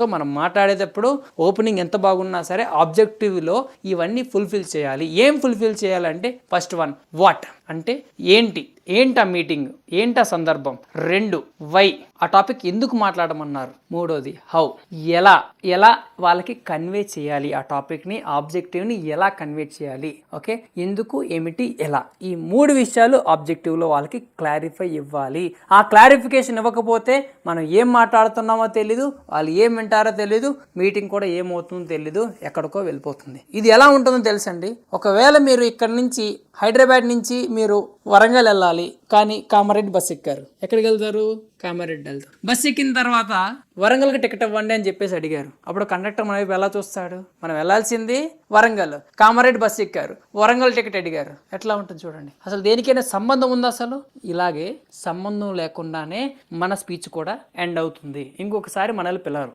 So మనం మాట్లాడేటప్పుడు opening ఎంత బాగున్నా సరే ఆబ్జెక్టివ్లో ఇవన్నీ ఫుల్ఫిల్ చేయాలి. ఏం ఫుల్ఫిల్ చేయాలంటే ఫస్ట్ వన్ వాట్ అంటే ఏంటా మీటింగ్, ఏంటా సందర్భం. 2 వై ఆ టాపిక్ ఎందుకు మాట్లాడమన్నారు. 3వది హౌ ఎలా వాళ్ళకి కన్వే చేయాలి, ఆ టాపిక్ని ఆబ్జెక్టివ్ని ఎలా కన్వే చేయాలి. ఓకే, ఎందుకు ఏమిటి ఎలా, ఈ 3 విషయాలు ఆబ్జెక్టివ్లో వాళ్ళకి క్లారిఫై ఇవ్వాలి. ఆ క్లారిఫికేషన్ ఇవ్వకపోతే మనం ఏం మాట్లాడుతున్నామో తెలీదు, వాళ్ళు ఏం వింటారో తెలీదు, మీటింగ్ కూడా ఏమవుతుందో తెలీదు, ఎక్కడికో వెళ్ళిపోతుంది. ఇది ఎలా ఉంటుందో తెలుసండి. ఒకవేళ మీరు ఇక్కడ నుంచి హైదరాబాద్ నుంచి మీరు వరంగల్ వెళ్ళాలి, కానీ కామారెడ్డి బస్ ఎక్కారు. ఎక్కడికి వెళ్తారు? కామారెడ్డి వెళ్తారు. బస్ ఎక్కిన తర్వాత వరంగల్కి టికెట్ ఇవ్వండి అని చెప్పేసి అడిగారు. అప్పుడు కండక్టర్ మన వైపు ఎలా చూస్తాడు? మనం వెళ్ళాల్సింది వరంగల్, కామారెడ్డి బస్ ఎక్కారు, వరంగల్ టికెట్ అడిగారు. ఎట్లా ఉంటుంది చూడండి. అసలు దేనికైనా సంబంధం ఉందా? అసలు ఇలాగే సంబంధం లేకుండానే మన స్పీచ్ కూడా ఎండ్ అవుతుంది. ఇంకొకసారి మనల్ని పిలవరు.